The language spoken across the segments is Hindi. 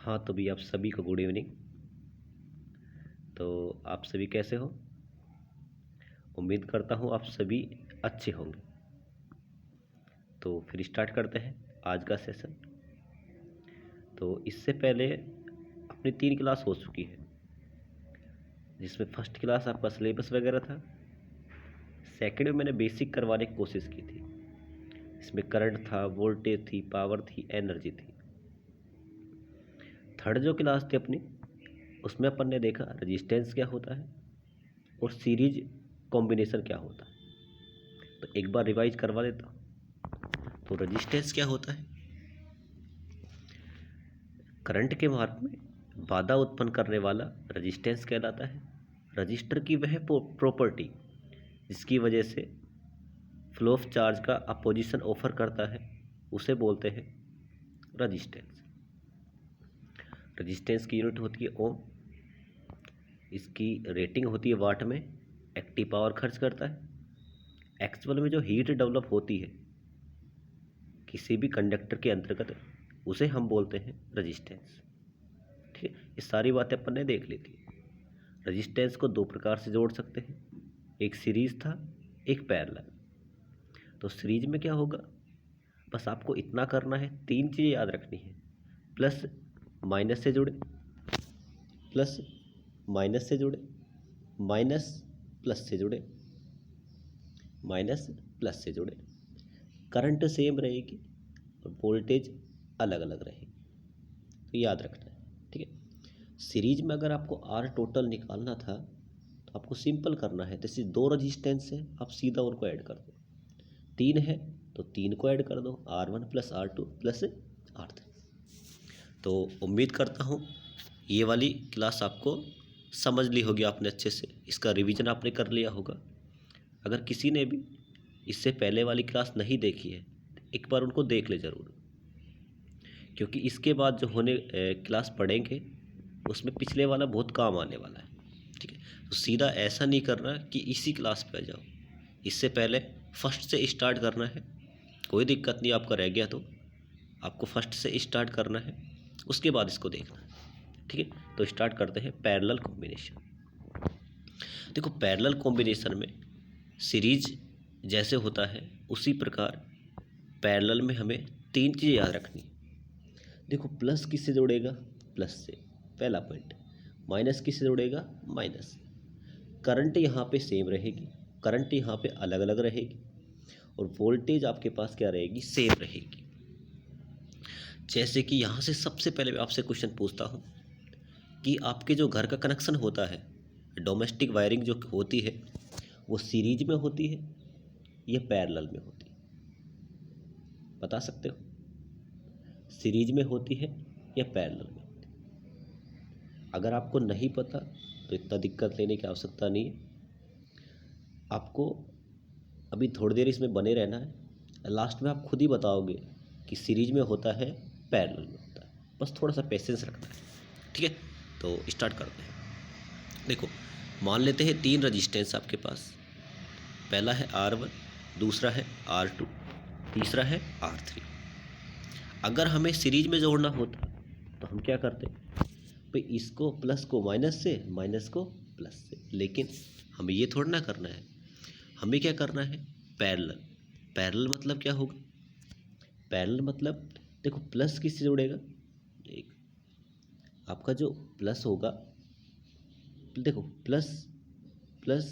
हाँ, तो भी आप सभी को गुड इवनिंग। तो आप सभी कैसे हो? उम्मीद करता हूँ आप सभी अच्छे होंगे। तो फिर स्टार्ट करते हैं आज का सेशन। तो इससे पहले अपनी 3 क्लास हो चुकी है, जिसमें फर्स्ट क्लास आपका सिलेबस वगैरह था। सेकंड में मैंने बेसिक करवाने की कोशिश की थी। इसमें करंट था, वोल्टेज थी, पावर थी, एनर्जी थी। थर्ड जो क्लास थी अपनी, उसमें अपन ने देखा रेजिस्टेंस क्या होता है और सीरीज कॉम्बिनेशन क्या होता है। तो एक बार रिवाइज करवा देता हूँ। तो रेजिस्टेंस क्या होता है? करंट के मार्ग में बाधा उत्पन्न करने वाला रेजिस्टेंस कहलाता है। रजिस्टर की वह प्रॉपर्टी जिसकी वजह से फ्लो ऑफ चार्ज का अपोजिशन ऑफर करता है, उसे बोलते हैं रेजिस्टेंस। रेजिस्टेंस की यूनिट होती है ओम। इसकी रेटिंग होती है वाट में। एक्टिव पावर खर्च करता है। एक्चुअल में जो हीट डेवलप होती है किसी भी कंडक्टर के अंतर्गत, उसे हम बोलते हैं रेजिस्टेंस। ठीक है, ये सारी बातें अपन ने देख ली थी। रेजिस्टेंस को 2 प्रकार से जोड़ सकते हैं, एक सीरीज था, एक पैरेलल। तो सीरीज में क्या होगा, बस आपको इतना करना है, 3 चीज़ें याद रखनी है। प्लस माइनस से जुड़े, प्लस माइनस से जुड़े, माइनस प्लस से जुड़े, माइनस प्लस से जुड़े। करंट सेम रहेगी और वोल्टेज अलग अलग रहेगी। तो याद रखना है, ठीक है। सीरीज में अगर आपको आर टोटल निकालना था तो आपको सिंपल करना है। जैसे 2 रजिस्टेंस है, आप सीधा उनको ऐड कर दो। 3 है तो 3 को ऐड कर दो, R1 plus R2 plus R3। तो उम्मीद करता हूँ ये वाली क्लास आपको समझ ली होगी आपने अच्छे से। इसका रिवीजन आपने कर लिया होगा। अगर किसी ने भी इससे पहले वाली क्लास नहीं देखी है, एक बार उनको देख ले ज़रूर, क्योंकि इसके बाद जो होने क्लास पढ़ेंगे उसमें पिछले वाला बहुत काम आने वाला है। ठीक है, तो सीधा ऐसा नहीं करना कि इसी क्लास पे आ जाओ। इससे पहले फर्स्ट से स्टार्ट करना है। कोई दिक्कत नहीं, आपका रह गया तो आपको फर्स्ट से स्टार्ट करना है, उसके बाद इसको देखना है। ठीक है, तो स्टार्ट करते हैं पैरेलल कॉम्बिनेशन। देखो, पैरेलल कॉम्बिनेशन में सीरीज जैसे होता है उसी प्रकार पैरेलल में हमें 3 चीज़ें याद रखनी है। देखो, प्लस किससे जोड़ेगा? प्लस से, पहला पॉइंट। माइनस किससे जोड़ेगा? माइनस। करंट यहाँ पे सेम रहेगी, करंट यहाँ पे अलग अलग रहेगी, और वोल्टेज आपके पास क्या रहेगी? सेम रहेगी। जैसे कि यहाँ से सबसे पहले मैं आपसे क्वेश्चन पूछता हूँ कि आपके जो घर का कनेक्शन होता है, डोमेस्टिक वायरिंग जो होती है, वो सीरीज में होती है या पैरेलल में होती है? बता सकते हो? सीरीज में होती है या पैरेलल में होती है? अगर आपको नहीं पता तो इतना दिक्कत लेने की आवश्यकता नहीं है। आपको अभी थोड़ी देर इसमें बने रहना है। लास्ट में आप खुद ही बताओगे कि सीरीज में होता है, पैरेलल में होता है। बस थोड़ा सा पेशेंस रखना है। ठीक है, तो स्टार्ट करते हैं। देखो, मान लेते हैं 3 रजिस्टेंस आपके पास। पहला है R1, दूसरा है R2, तीसरा है R3। अगर हमें सीरीज में जोड़ना होता तो हम क्या करते भाई? इसको प्लस को माइनस से, माइनस को प्लस से। लेकिन हमें ये थोड़ा ना करना है, हमें क्या करना है? पैरेलल। पैरेलल मतलब क्या होगा? पैरेलल मतलब, देखो, प्लस किससे जुड़ेगा? एक आपका जो प्लस होगा, देखो प्लस प्लस,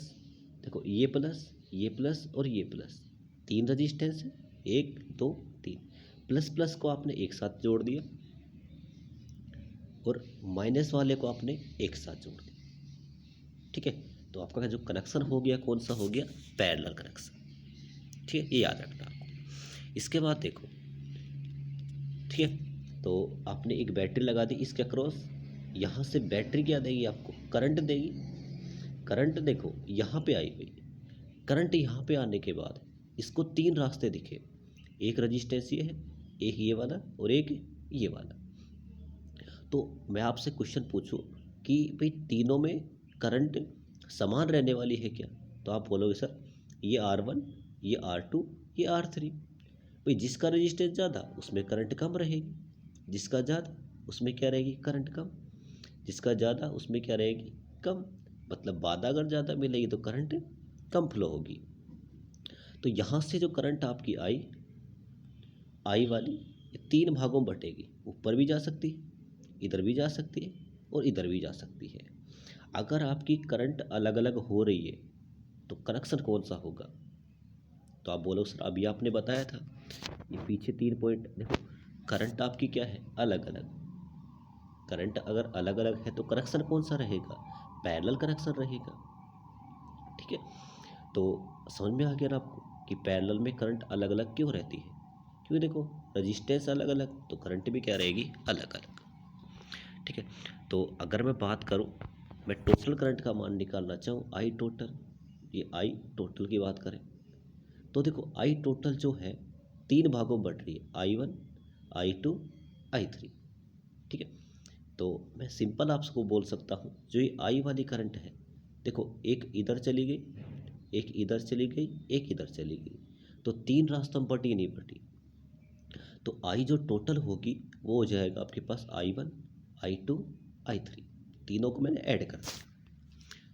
देखो ये प्लस और ये प्लस, 3 रजिस्टेंस है, 1 2 3। प्लस प्लस को आपने एक साथ जोड़ दिया और माइनस वाले को आपने एक साथ जोड़ दिया। ठीक है, तो आपका जो कनेक्शन हो गया, कौन सा हो गया? Parallel connection. ठीक है, ये याद रखना आपको। इसके बाद देखो, ठीक है, तो आपने एक बैटरी लगा दी इसके अक्रॉस। यहाँ से बैटरी क्या देगी? आपको करंट देगी। करंट देखो यहाँ पे आई हुई। करंट यहाँ पे आने के बाद इसको 3 रास्ते दिखे। एक रजिस्टेंस ये है, एक ये वाला और एक ये वाला। तो मैं आपसे क्वेश्चन पूछूं कि भाई तीनों में करंट समान रहने वाली है क्या? तो आप बोलोगे सर ये R1, ये R2, ये R3। भाई जिसका रजिस्टेंस ज़्यादा उसमें करंट कम रहेगी, जिसका ज़्यादा उसमें क्या रहेगी, करंट कम। जिसका ज़्यादा उसमें क्या रहेगी, कम। मतलब बाधा अगर ज़्यादा मिलेगी तो करंट कम फ्लो होगी। तो यहाँ से जो करंट आपकी आई आई वाली, ये तीन भागों में बटेगी। ऊपर भी जा सकती है, इधर भी जा सकती है और इधर भी जा सकती है। अगर आपकी करंट अलग अलग हो रही है तो कनेक्शन कौन सा होगा? तो आप बोलो सर अभी आपने बताया था, ये पीछे 3 पॉइंट देखो, करंट आपकी क्या है, अलग अलग। करंट अगर अलग अलग है तो कनेक्शन कौन सा रहेगा, पैरेलल कनेक्शन रहेगा। ठीक है, तो समझ में आ गया ना आपको कि पैरेलल में करंट अलग अलग क्यों रहती है? क्योंकि देखो रजिस्टेंस अलग अलग तो करंट भी क्या रहेगी, अलग अलग। ठीक है, तो अगर मैं बात करूं, मैं टोटल करंट का मान निकालना चाहूँ, आई टोटल, ये आई टोटल की बात करें तो देखो आई टोटल जो है तीन भागों में बट रही है, I1, I2, I3। ठीक है, तो मैं सिंपल आपको बोल सकता हूँ, जो ये आई वाली करंट है, देखो एक इधर चली गई, एक इधर चली गई, एक इधर चली गई, तो तीन रास्तों में बटी नहीं बटी। तो आई जो टोटल होगी वो हो जाएगा आपके पास I1, I2, I3, तीनों को मैंने ऐड कर दिया।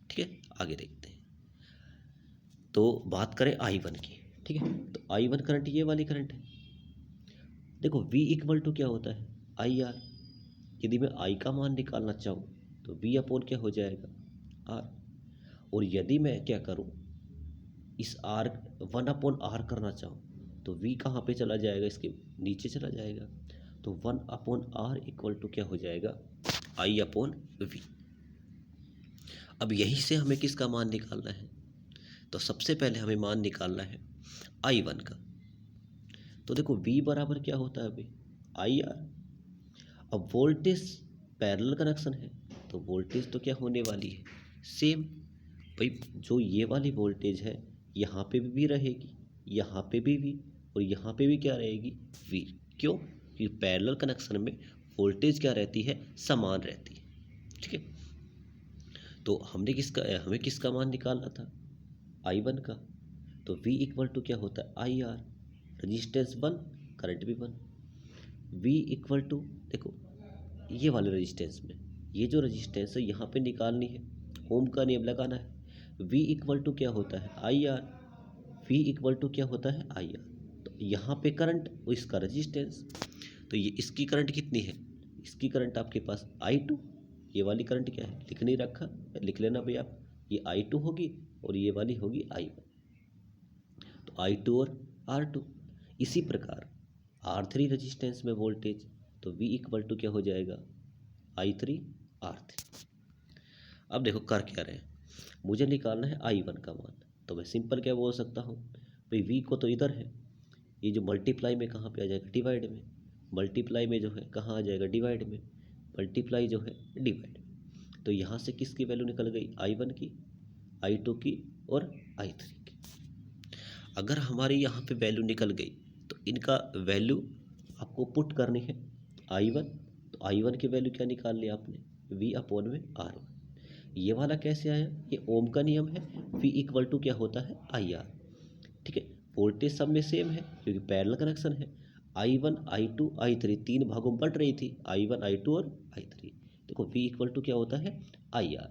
ठीक है, आगे देखते हैं। तो बात करें I1 की। ठीक है, तो I1 करंट ये वाली करंट है। देखो V इक्वल टू क्या होता है, IR। यदि मैं I का मान निकालना चाहूँ तो V अपॉन क्या हो जाएगा, R। और यदि मैं क्या करूँ, इस R 1/R करना चाहूँ तो V कहाँ पे चला जाएगा, इसके नीचे चला जाएगा। तो 1/R इक्वल टू क्या हो जाएगा, I/V। अब यहीं से हमें किसका मान निकालना है, तो सबसे पहले हमें मान निकालना है I1 का। तो देखो V बराबर क्या होता है अभी, IR। अब वोल्टेज पैरेलल कनेक्शन है तो वोल्टेज तो क्या होने वाली है, सेम। भाई जो ये वाली वोल्टेज है यहाँ पे भी रहेगी, यहाँ पे भी और यहाँ पे भी क्या रहेगी, V। क्यों? क्योंकि पैरेलल कनेक्शन में वोल्टेज क्या रहती है, समान रहती है। ठीक है, तो हमें किसका मान निकालना था, I1 का। तो V इक्वल टू क्या होता है, IR। रजिस्टेंस 1, करंट भी 1। V इक्वल टू देखो ये वाले रेजिस्टेंस में, ये जो रेजिस्टेंस है यहाँ पे निकालनी है, ओम का नियम लगाना है। V इक्वल टू क्या होता है, IR। V इक्वल टू क्या होता है, IR। तो यहाँ पे करंट और इसका रेजिस्टेंस, तो ये इसकी करंट कितनी है, इसकी करंट आपके पास I2। ये वाली करंट क्या है, लिख नहीं रखा, लिख लेना भाई आप, ये I2 होगी और ये वाली होगी I1। तो I2 और R2। इसी प्रकार R3 रेजिस्टेंस में वोल्टेज, तो V इक्वल टू क्या हो जाएगा, I3 R3। अब देखो कर क्या रहे हैं, मुझे निकालना है I1 का मान। तो मैं सिंपल क्या बोल सकता हूँ, भाई V को तो इधर है, ये जो मल्टीप्लाई में कहाँ पे आ जाएगा, डिवाइड में। मल्टीप्लाई में जो है कहाँ आ जाएगा, डिवाइड में। मल्टीप्लाई जो है डिवाइड में। तो यहाँ से किसकी वैल्यू निकल गई, I1 की, I2 की और I3 की। अगर हमारी यहाँ पे वैल्यू निकल गई तो इनका वैल्यू आपको पुट करनी है, I1। तो I1 की वैल्यू क्या निकाल ली आपने, V अपॉन में R1। ये वाला कैसे आया, ये ओम का नियम है, V इक्वल टू क्या होता है, IR। ठीक है, वोल्टेज सब में सेम है क्योंकि पैरेलल कनेक्शन है। I1, I2, I3 तीन भागों में बट रही थी, I1, I2 और I3। देखो V इक्वल टू क्या होता है, IR।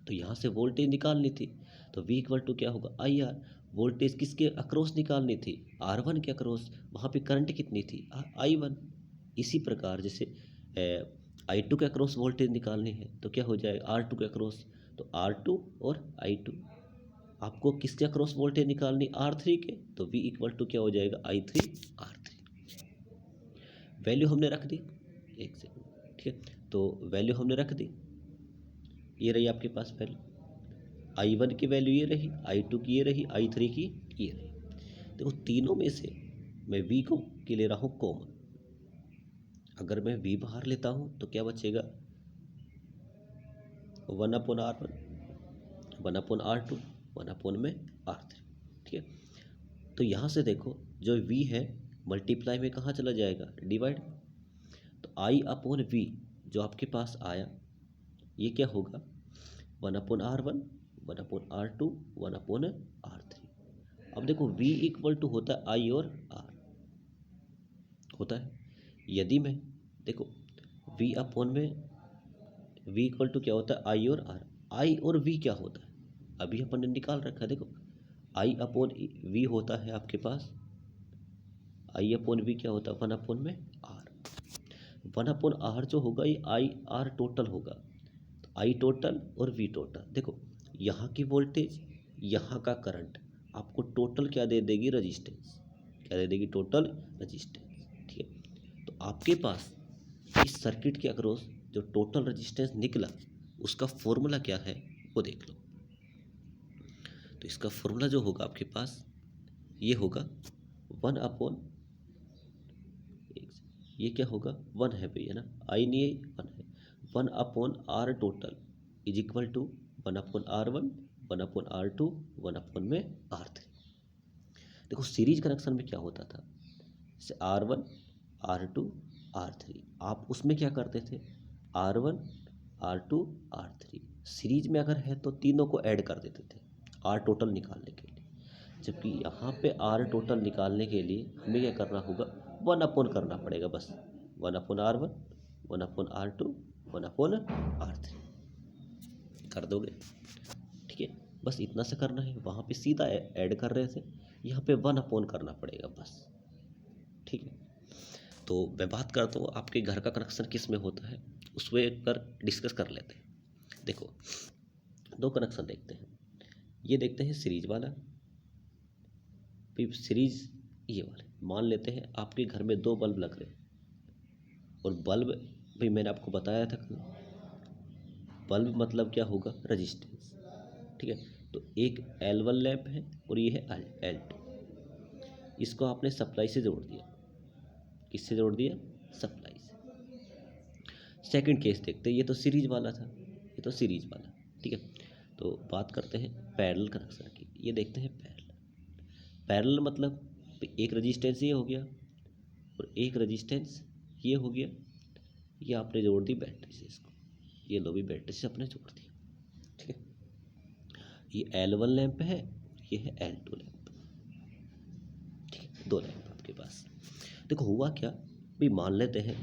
तो यहाँ से वोल्टेज निकालनी थी तो V इक्वल टू क्या होगा, IR। वोल्टेज किसके अक्रॉस निकालनी थी, R1 के अक्रॉस, वहाँ पे करंट कितनी थी, I1। इसी प्रकार जैसे I2 के अक्रॉस वोल्टेज निकालनी है तो क्या हो जाएगा, R2 के अक्रॉस। तो R2 और I2। आपको किसके अक्रॉस वोल्टेज निकालनी, R3 के, तो V इक्वल टू क्या हो जाएगा, I3 R3। वैल्यू हमने रख दी, एक सेकंड। ठीक है, तो वैल्यू हमने रख दी, ये रही आपके पास वैल्यू। I1 की वैल्यू ये रही, I2 की ये रही, I3 की ये रही। देखो तीनों में से मैं V को के ले रहा हूँ कॉमन। अगर मैं V बाहर लेता हूँ तो क्या बचेगा, 1/R1, 1/R2, 1 में R3। ठीक है, तो यहाँ से देखो जो V है मल्टीप्लाई में कहाँ चला जाएगा, डिवाइड। तो I/V जो आपके पास आया ये क्या होगा, 1/R1, 1/R2, 1/R3। अब देखो V इक्वल टू होता है I और R होता है। यदि मैं देखो वी अपॉन में वी इक्वल टू क्या होता है, आई और आर। आई और वी क्या होता है, अभी अपन ने निकाल रखा है। देखो आई अपॉन वी होता है आपके पास, आई अपॉन वी क्या होता है, वन अपॉन में आर। वन अपॉन आर जो होगा ये आई आर टोटल होगा, तो आई टोटल और वी टोटल। देखो यहाँ की वोल्टेज, यहाँ का करंट आपको टोटल क्या दे देगी, रजिस्टेंस। क्या दे देगी, टोटल रजिस्टेंस। ठीक है, तो आपके पास इस सर्किट के अक्रॉस जो टोटल रजिस्टेंस निकला उसका फॉर्मूला क्या है वो देख लो। तो इसका फॉर्मूला जो होगा आपके पास ये होगा वन अपॉन, ये क्या होगा, वन है भैया ना, आई नहीं है, वन है। One upon R total is equal to one upon R one, one upon R two, one upon में आर थ्री। देखो सीरीज कनेक्शन में क्या होता था, जैसे R one R two R three, आप उसमें क्या करते थे, R one R two R three. Series में अगर है तो तीनों को ऐड कर देते थे आर टोटल निकालने के लिए। जबकि यहाँ पे आर टोटल निकालने के लिए हमें क्या करना होगा, वन अपॉन करना पड़ेगा बस। One upon R one, one upon R two, one upon R three कर दोगे। ठीक है, बस इतना से करना है। वहाँ पे सीधा ऐड कर रहे थे, यहाँ पे वन अपॉन करना पड़ेगा बस। ठीक है, तो मैं बात करता हूँ आपके घर का कनेक्शन किस में होता है, उस पर डिस्कस कर लेते हैं। देखो दो कनेक्शन देखते हैं, ये देखते हैं सीरीज वाला, फिर सीरीज ये वाले। मान लेते हैं आपके घर में दो बल्ब लग रहे हैं, और बल्ब भी मैंने आपको बताया था, बल्ब मतलब क्या होगा, रजिस्टेंस। ठीक है, तो एक L1 लैंप है और ये है L2, इसको आपने सप्लाई से जोड़ दिया। किससे जोड़ दिया, सप्लाई से। सेकंड केस देखते हैं, ये तो सीरीज वाला था, ये तो सीरीज वाला। ठीक है, तो बात करते हैं पैरेलल कनेक्शन की। ये देखते हैं पैरेलल। पैरेलल मतलब एक रजिस्टेंस ये हो गया और एक रजिस्टेंस ये हो गया, ये आपने जोड़ दी बैटरी से इसको, ये लो भी बैटरी से अपने जोड़ दिया। ठीक है, ये L1 लैंप है, ये है L2 लैंप। ठीक है, दो लैंप आपके पास। देखो हुआ क्या भी, मान लेते हैं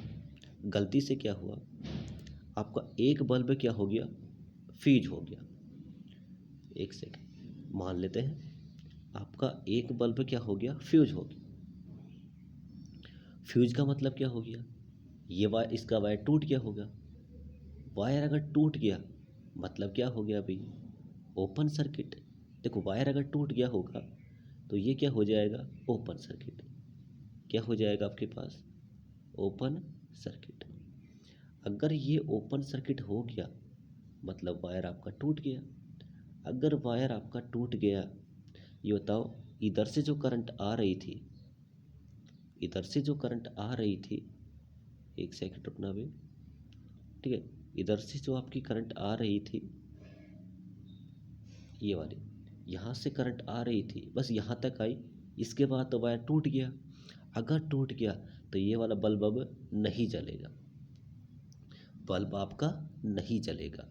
गलती से क्या हुआ, आपका एक बल्ब क्या हो गया, फ्यूज हो गया। एक सेकेंड, मान लेते हैं आपका एक बल्ब क्या हो गया, फ्यूज हो गया। फ्यूज का मतलब क्या हो गया, ये वायर, इसका वायर टूट गया होगा। वायर अगर टूट गया मतलब क्या हो गया भाई, ओपन सर्किट। देखो वायर अगर टूट गया होगा तो ये क्या हो जाएगा, ओपन सर्किट। क्या हो जाएगा आपके पास, ओपन सर्किट। अगर ये ओपन सर्किट हो गया मतलब वायर आपका टूट गया। अगर वायर आपका टूट गया, ये बताओ इधर से जो करंट आ रही थी, इधर से जो करंट आ रही थी, एक सेकंड रुकना भी। ठीक है, इधर से जो आपकी करंट आ रही थी, ये वाली, यहाँ से करंट आ रही थी, बस यहाँ तक आई, इसके बाद तो वायर टूट गया। अगर टूट गया तो ये वाला बल्ब अब नहीं जलेगा, बल्ब आपका नहीं जलेगा।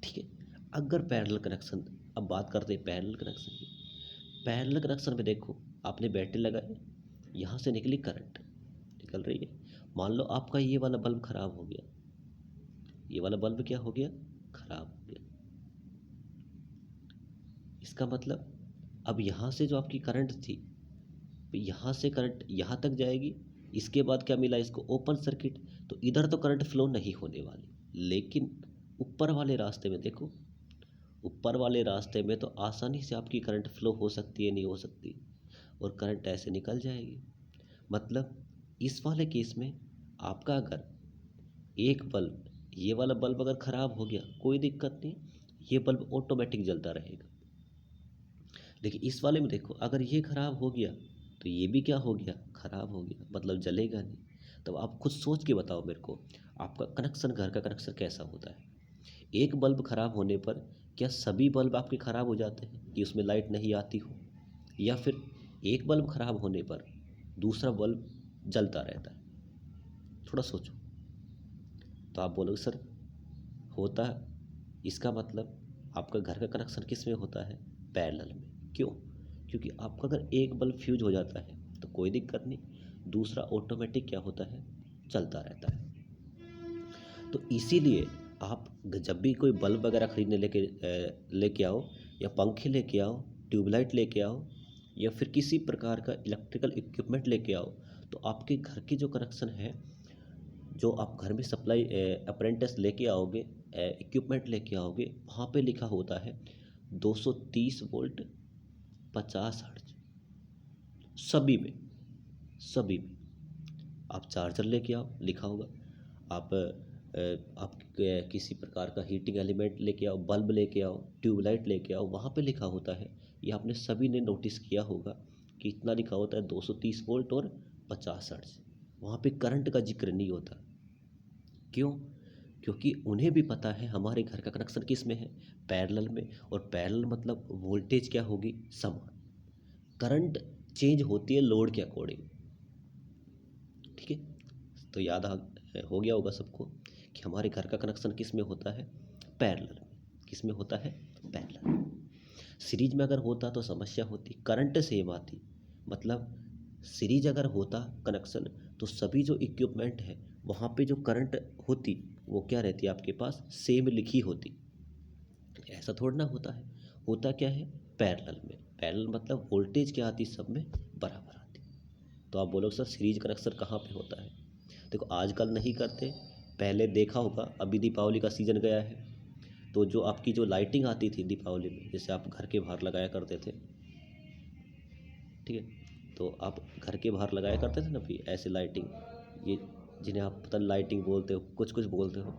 ठीक है, अगर पैरेलल कनेक्शन, अब बात करते हैं पैरेलल कनेक्शन की। पैरेलल कनेक्शन में देखो आपने बैटरी लगाई, यहाँ से निकली करंट, निकल रही है। मान लो आपका ये वाला बल्ब खराब हो गया, ये वाला बल्ब क्या हो गया, खराब हो गया। इसका मतलब अब यहाँ से जो आपकी करंट थी, यहाँ से करंट यहाँ तक जाएगी, इसके बाद क्या मिला इसको, ओपन सर्किट। तो इधर तो करंट फ्लो नहीं होने वाली, लेकिन ऊपर वाले रास्ते में देखो, ऊपर वाले रास्ते में तो आसानी से आपकी करंट फ्लो हो सकती है, नहीं हो सकती, और करंट ऐसे निकल जाएगी। मतलब इस वाले केस में आपका अगर एक बल्ब, ये वाला बल्ब अगर ख़राब हो गया कोई दिक्कत नहीं, ये बल्ब ऑटोमेटिक जलता रहेगा। लेकिन इस वाले में देखो अगर ये ख़राब हो गया तो ये भी क्या हो गया, ख़राब हो गया, मतलब जलेगा नहीं। तो आप खुद सोच के बताओ मेरे को, आपका कनेक्शन, घर का कनेक्शन कैसा होता है। एक बल्ब ख़राब होने पर क्या सभी बल्ब आपके ख़राब हो जाते हैं कि उसमें लाइट नहीं आती हो, या फिर एक बल्ब ख़राब होने पर दूसरा बल्ब जलता रहता है। थोड़ा सोचो। तो आप बोलोगे सर होता है, इसका मतलब आपका घर का कनेक्शन किस में होता है, पैरेलल में। क्यों, क्योंकि आपका अगर एक बल्ब फ्यूज हो जाता है तो कोई दिक्कत नहीं, दूसरा ऑटोमेटिक क्या होता है, चलता रहता है। तो इसीलिए आप जब भी कोई बल्ब वगैरह खरीदने लेके आओ, या पंखे लेके आओ, ट्यूबलाइट लेके आओ, या फिर किसी प्रकार का इलेक्ट्रिकल इक्विपमेंट लेके आओ, तो आपके घर की जो कनेक्शन है, जो आप घर में सप्लाई अप्रेंटिस लेके आओगे, इक्विपमेंट लेके आओगे, वहाँ पे लिखा होता है 230 वोल्ट 50 हर्ट्ज। सभी में आप चार्जर लेके आओ, लिखा होगा। आप किसी प्रकार का हीटिंग एलिमेंट लेके आओ, बल्ब लेके आओ, ट्यूबलाइट लेके आओ, वहाँ पे लिखा होता है। ये आपने सभी ने नोटिस किया होगा कि इतना लिखा होता है 230 वोल्ट और 50 हर्ट्ज। वहाँ पे करंट का जिक्र नहीं होता। क्यों? क्योंकि उन्हें भी पता है हमारे घर का कनेक्शन किस में है, पैरेलल में। और पैरेलल मतलब वोल्टेज क्या होगी, समान। करंट चेंज होती है लोड के अकॉर्डिंग। ठीक है, तो हो गया होगा सबको कि हमारे घर का कनेक्शन किस में होता है, पैरेलल में। किस में होता है, पैरेलल। सीरीज में अगर होता तो समस्या होती, करंट सेम आती। मतलब सीरीज अगर होता कनेक्शन, तो सभी जो इक्विपमेंट है वहाँ पे जो करंट होती वो क्या रहती, आपके पास सेम लिखी होती। ऐसा थोड़ा ना होता है। होता क्या है, पैरेलल में। पैरेलल मतलब वोल्टेज क्या आती, सब में बराबर आती। तो आप बोलोगे सर सीरीज कनेक्शन कहाँ पे होता है। देखो आजकल नहीं करते, पहले देखा होगा। अभी दीपावली का सीज़न गया है, तो जो आपकी जो लाइटिंग आती थी दीपावली में, जैसे आप घर के बाहर लगाया करते थे, ठीक है, तो आप घर के बाहर लगाया करते थे ना भी ऐसे लाइटिंग, ये जिन्हें आप पता नहीं लाइटिंग बोलते हो, कुछ कुछ बोलते हो।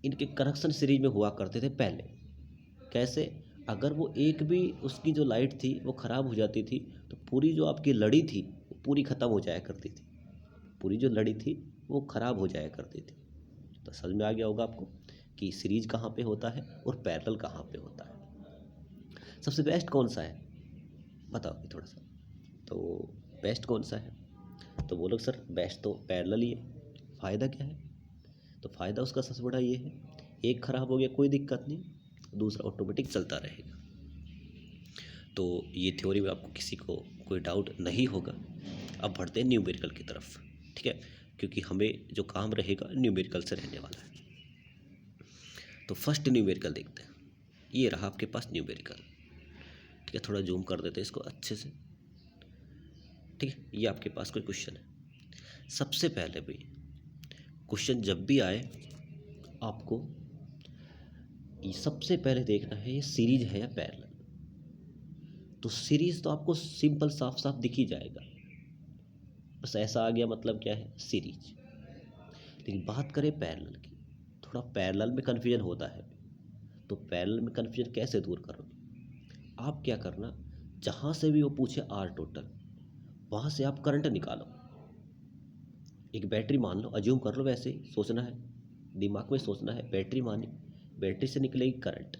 इनके कनेक्शन सीरीज में हुआ करते थे पहले। कैसे, अगर वो एक भी उसकी जो लाइट थी वो ख़राब हो जाती थी, तो पूरी जो आपकी लड़ी थी वो पूरी ख़त्म हो जाया करती थी। पूरी जो लड़ी थी वो ख़राब हो जाया करती थी। तो समझ में आ गया होगा आपको कि सीरीज कहाँ पे होता है और पैरेलल कहाँ पे होता है। सबसे बेस्ट कौन सा है, बताओ भी थोड़ा सा। तो बेस्ट कौन सा है, तो बोलो सर बेस्ट तो पैरेलल ही है। फ़ायदा क्या है, तो फ़ायदा उसका सबसे बड़ा ये है, एक ख़राब हो गया कोई दिक्कत नहीं, दूसरा ऑटोमेटिक चलता रहेगा। तो ये थ्योरी में आपको किसी को कोई डाउट नहीं होगा। अब बढ़ते हैं न्यूमेरिकल की तरफ, ठीक है, क्योंकि हमें जो काम रहेगा न्यूमेरिकल से रहने वाला है। तो फर्स्ट न्यूमेरिकल देखते हैं। ये रहा आपके पास न्यूमेरिकल, ठीक है, थोड़ा जूम कर देते हैं इसको अच्छे से, ठीक है। ये आपके पास कोई क्वेश्चन है। सबसे पहले भी क्वेश्चन जब भी आए आपको ये सबसे पहले देखना है ये सीरीज है या पैरेलल। तो सीरीज तो आपको सिंपल साफ साफ दिख ही जाएगा, बस ऐसा आ गया मतलब क्या है, सीरीज। लेकिन बात करें पैरेलल की, थोड़ा पैरेलल में कन्फ्यूजन होता है। तो पैरेलल में कन्फ्यूजन कैसे दूर करोगे, आप क्या करना, जहाँ से भी वो पूछे आर टोटल, वहाँ से आप करंट निकालो। एक बैटरी मान लो, अज्यूम कर लो, वैसे ही सोचना है, दिमाग में सोचना है। बैटरी मानी, बैटरी से निकलेगी करंट,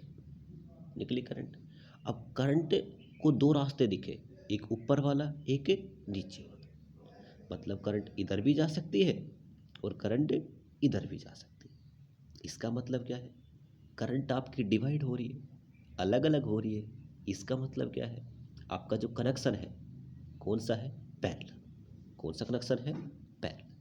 निकली करंट। अब करंट को दो रास्ते दिखे, एक ऊपर वाला, एक नीचे वाला। मतलब करंट इधर भी जा सकती है और करंट इधर भी जा सकती है। इसका मतलब क्या है, करंट आपकी डिवाइड हो रही है, अलग अलग हो रही है। इसका मतलब क्या है, आपका जो कनेक्शन है कौन सा है, पैरेलल। कौन सा कनेक्शन है, पैरेलल,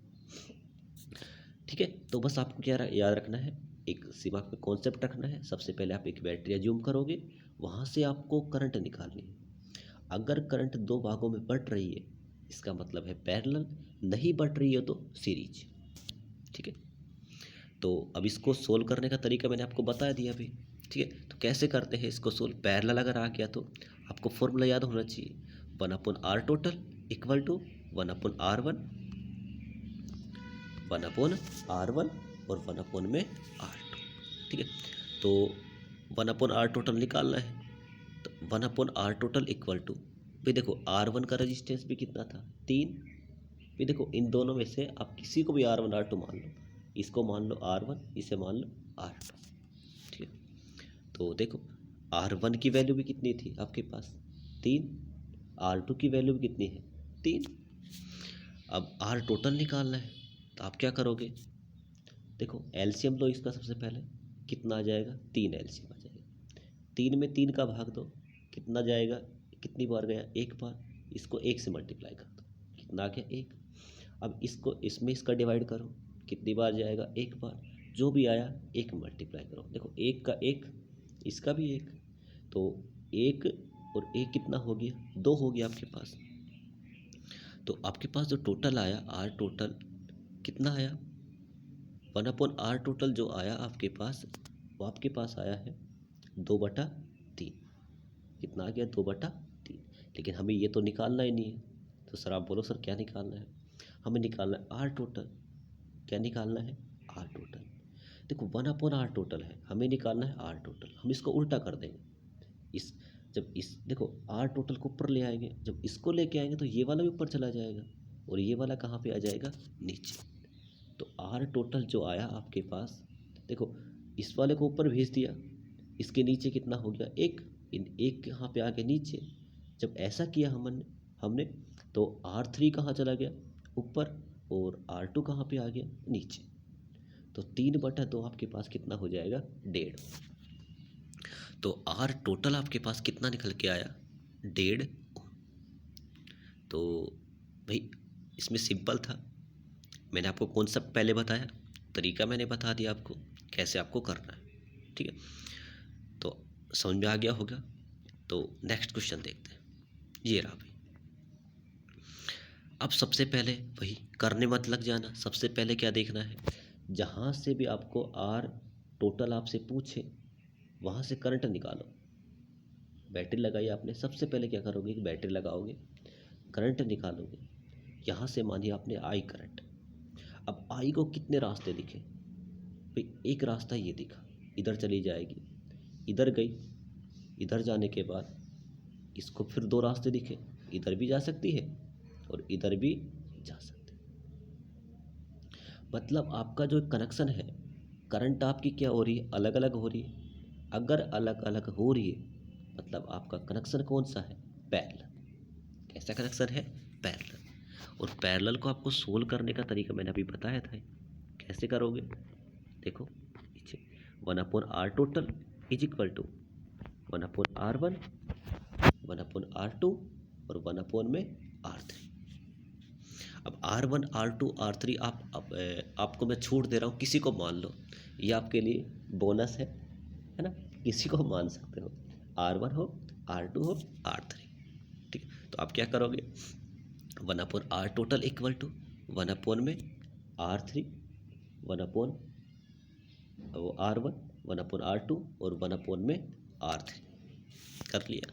ठीक है। तो बस आपको क्या याद रखना है, एक दिमाग में कॉन्सेप्ट रखना है। सबसे पहले आप एक बैटरी अज्यूम करोगे, वहाँ से आपको करंट निकालनी है। अगर करंट दो भागों में बट रही है, इसका मतलब है पैरेलल, नहीं बट रही है तो सीरीज, ठीक है। तो अब इसको सोल्व करने का तरीका मैंने आपको बता दिया अभी, ठीक है। तो कैसे करते हैं इसको सोल्व, पैरेलल अगर आ गया तो आपको फॉर्मूला याद होना चाहिए, 1/r total equal to 1/r1, 1/r1 और 1/r2, ठीक है। तो 1/r टोटल निकालना है, तो 1/r टोटल इक्वल टू, भाई देखो R1 का रजिस्टेंस भी कितना था, 3। भाई देखो इन दोनों में से आप किसी को भी R1 R2 मान लो, इसको मान लो R1, इसे मान लो R2, ठीक है। तो देखो R1 की वैल्यू भी कितनी थी आपके पास, 3। R2 की वैल्यू भी कितनी है, 3। अब R टोटल निकालना है, तो आप क्या करोगे, देखो एलसीएम लो इसका। सबसे पहले कितना आ जाएगा, 3 एलसीएम आ जाएगा। 3 में 3 का भाग दो, कितना जाएगा, कितनी बार गया, एक बार। इसको 1 से मल्टीप्लाई कर दो, कितना आ गया, 1। अब इसको इसमें इसका डिवाइड करो, कितनी बार जाएगा, एक बार। जो भी आया एक मल्टीप्लाई करो। देखो एक का एक, इसका भी एक, तो एक और एक कितना हो गया, 2 हो गया आपके पास। तो आपके पास जो टोटल आया आर टोटल कितना आया, 1/r टोटल जो आया आपके पास, वो आपके पास आया है 2/3। कितना आ गया, 2/3। लेकिन हमें ये तो निकालना ही नहीं है। तो सर आप बोलो सर क्या निकालना है, हमें निकालना है आर टोटल। क्या निकालना है, आर टोटल। देखो 1/r टोटल है, हमें निकालना है आर टोटल। हम इसको उल्टा कर देंगे। इस जब इस देखो आर टोटल को ऊपर ले आएंगे, जब इसको लेके आएंगे तो ये वाला भी ऊपर चला जाएगा और ये वाला कहाँ पे आ जाएगा, नीचे। तो आर टोटल जो आया आपके पास, देखो इस वाले को ऊपर भेज दिया, इसके नीचे कितना हो गया, एक। इन एक यहाँ पे आ गया नीचे। जब ऐसा किया हमने तो R3 कहाँ चला गया, ऊपर, और R2 कहाँ पे आ गया, नीचे। तो 3/2 आपके पास कितना हो जाएगा, 1.5। तो आर टोटल आपके पास कितना निकल के आया, 1.5 ओम। तो भाई इसमें सिंपल था, मैंने आपको कॉन्सेप्ट पहले बताया, तरीका मैंने बता दिया आपको कैसे आपको करना है, ठीक है। तो समझ में आ गया होगा। तो नेक्स्ट क्वेश्चन देखते हैं, ये रहा भाई। अब सबसे पहले वही करने मत लग जाना। सबसे पहले क्या देखना है, जहाँ से भी आपको आर टोटल आपसे पूछे वहाँ से करंट निकालो। बैटरी लगाई आपने, सबसे पहले क्या करोगे कि बैटरी लगाओगे, करंट निकालोगे। यहाँ से मानिए आपने आई करंट। अब आई को कितने रास्ते दिखे भाई, एक रास्ता ये दिखा, इधर चली जाएगी, इधर गई, इधर जाने के बाद इसको फिर 2 रास्ते दिखे, इधर भी जा सकती है और इधर भी जा सकती है। मतलब आपका जो कनेक्शन है, करंट आपकी क्या हो रही है, अलग अलग हो रही है। अगर अलग अलग हो रही है मतलब आपका कनेक्शन कौन सा है, पैरेलल। कैसा कनेक्शन है, पैरेलल। और पैरेलल को आपको सोल्व करने का तरीका मैंने अभी बताया था। कैसे करोगे, देखो नीचे 1/r total is equal to 1/r1, 1/r2 और 1/r3। अब R1 R2 R3 आपको मैं छूट दे रहा हूँ, किसी को मान लो, ये आपके लिए बोनस है ना, किसी को मान सकते हो, R1 हो, R2 हो, R3, ठीक है। तो आप क्या करोगे, 1/r total equal to 1/में R3, 1/r1, 1/r2 और 1/में R3 कर लिया।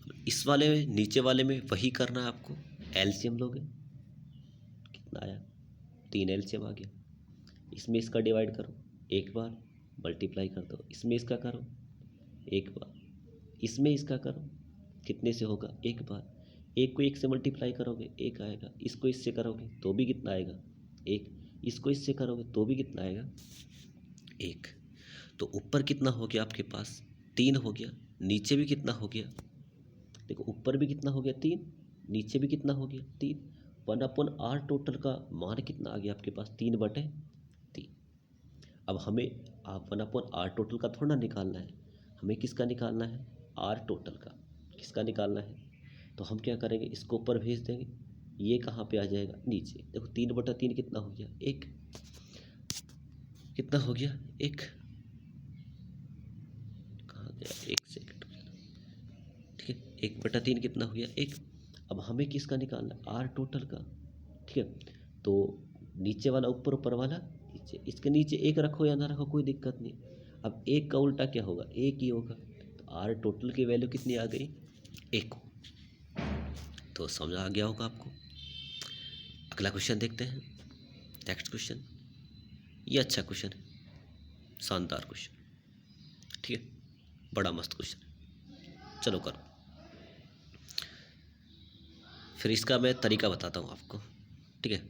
अब इस वाले में, नीचे वाले में वही करना है आपको। एलसीएम लोगे, कितना आया, 3 एलसीएम आ गया। इसमें इसका डिवाइड करो एक बार, मल्टीप्लाई कर दो, इसमें इसका करो एक बार, इसमें इसका करो, कितने से होगा, एक बार। एक को एक से मल्टीप्लाई करोगे एक आएगा, इसको इससे करोगे तो भी कितना आएगा, एक। इसको इससे करोगे तो भी कितना आएगा, एक। तो ऊपर कितना हो गया आपके पास, 3 हो गया। नीचे भी कितना हो गया, देखो ऊपर भी कितना हो गया 3, नीचे भी कितना हो गया 3। 1/r टोटल का मान कितना आ गया आपके पास, 3/3। अब हमें आप 1/r टोटल का थोड़ा निकालना है, हमें किसका निकालना है, आर टोटल का। किसका निकालना है, तो हम क्या करेंगे, इसको ऊपर भेज देंगे, ये कहाँ पे आ जाएगा, नीचे। देखो 3/3 कितना हो गया, एक। कितना हो गया, एक। कहाँ गया, एक सेकंड, ठीक है। 1/3 कितना हो गया, एक। अब हमें किसका निकालना है, आर टोटल का, ठीक है। तो नीचे वाला ऊपर, ऊपर वाला नीचे, इसके नीचे एक रखो या ना रखो कोई दिक्कत नहीं। अब एक का उल्टा क्या होगा, एक ही होगा। तो आर टोटल की वैल्यू कितनी आ गई, एक। तो समझ आ गया होगा आपको। अगला क्वेश्चन देखते हैं, नेक्स्ट क्वेश्चन। ये अच्छा क्वेश्चन है, शानदार क्वेश्चन, ठीक है, बड़ा मस्त क्वेश्चन है। चलो करो। फिर इसका मैं तरीका बताता हूँ आपको, ठीक है,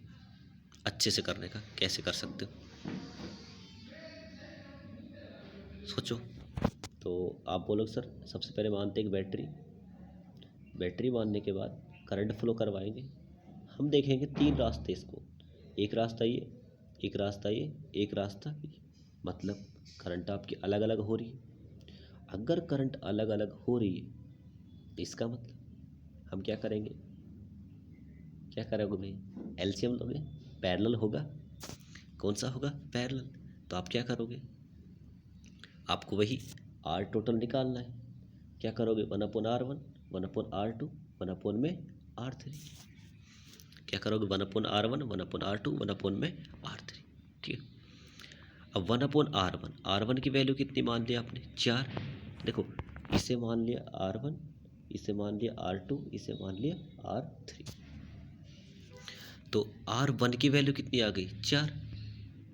अच्छे से करने का, कैसे कर सकते हो सोचो। तो आप बोलो सर सबसे पहले मानते हैं कि बैटरी मानने के बाद करंट फ्लो करवाएंगे। हम देखेंगे 3 रास्ते इसको, एक रास्ता ये, एक रास्ता ये, एक रास्ता ये। मतलब करंट आपकी अलग अलग हो रही है। अगर करंट अलग अलग हो रही है इसका मतलब हम क्या करेंगे, क्या करोगे भाई, एलसीएम लोगे, पैरेलल होगा। कौन सा होगा, पैरेलल। तो आप क्या करोगे, आपको वही आर टोटल निकालना है। क्या करोगे, 1/R1, 1/R2, 1/R3। क्या करोगे, 1/R1, 1/R2, 1/R3। ठीक है। अब 1/R1, R1 की वैल्यू कितनी मान लिया आपने, 4। देखो, इसे मान लिया R1, इसे मान लिया R2, इसे मान लिया R3। तो R1 की वैल्यू कितनी आ गई, 4।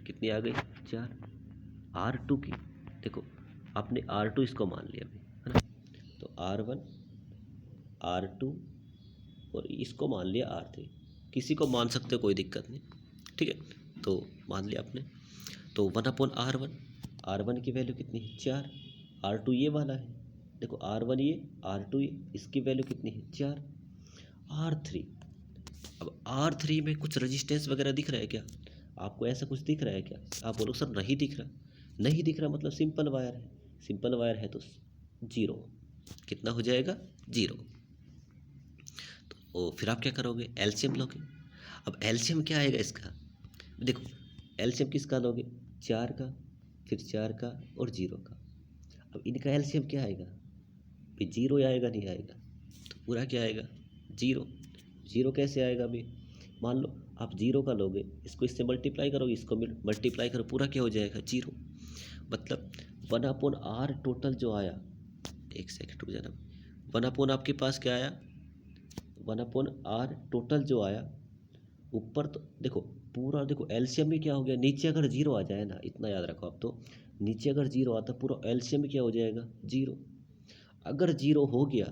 कितनी आ गई, 4। R2 की, देखो आपने R2 इसको मान लिया अभी, है ना। तो R1, R2 और इसको मान लिया R3। किसी को मान सकते हो, कोई दिक्कत नहीं, ठीक है। तो मान लिया आपने। तो 1/R1, R1 की वैल्यू कितनी है, 4। R2 ये वाला है, देखो R1 ये, R2 ये, इसकी वैल्यू कितनी है, 4। R3, अब R3 में कुछ रेजिस्टेंस वगैरह दिख रहा है क्या, आपको ऐसा कुछ दिख रहा है क्या, आप बोलो सर नहीं दिख रहा। नहीं दिख रहा मतलब सिंपल वायर है, सिंपल वायर है तो 0। कितना हो जाएगा, 0। तो फिर आप क्या करोगे, एलसीएम लोगे। अब एलसीएम क्या आएगा इसका, देखो एलसीएम किसका लोगे, 4 का, फिर 4 का और 0 का। अब इनका एलसीएम क्या आएगा, फिर 0 आएगा, नहीं आएगा, तो पूरा क्या आएगा, 0। 0 कैसे आएगा अभी, मान लो आप 0 का लोगे, इसको इससे मल्टीप्लाई करोगे, इसको मल्टीप्लाई करो, पूरा क्या हो जाएगा, 0। मतलब 1/R टोटल जो आया, एक सेकंड रुक जाना, 1/ आपके पास क्या आया, 1/R टोटल जो आया ऊपर, तो देखो पूरा, देखो एलसीएम में क्या हो गया, नीचे अगर 0 आ जाए ना, इतना याद रखो आप, तो नीचे अगर 0 आता पूरा एलसीएम में क्या हो जाएगा, 0। अगर 0 हो गया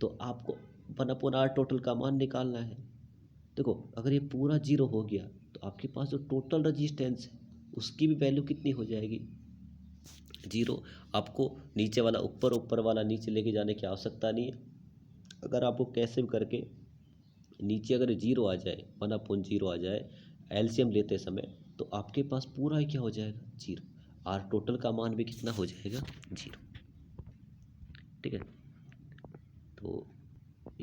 तो आपको 1/R टोटल का मान निकालना है। देखो अगर ये पूरा 0 हो गया तो आपके पास जो टोटल रजिस्टेंस है उसकी भी वैल्यू कितनी हो जाएगी, 0। आपको नीचे वाला ऊपर, ऊपर वाला नीचे लेके जाने की आवश्यकता नहीं है। अगर आपको कैसे भी करके नीचे अगर 0 आ जाए, 1/0 आ जाए एलसीएम लेते समय, तो आपके पास पूरा ही क्या हो जाएगा, 0। आर टोटल का मान भी कितना हो जाएगा, 0। ठीक है। तो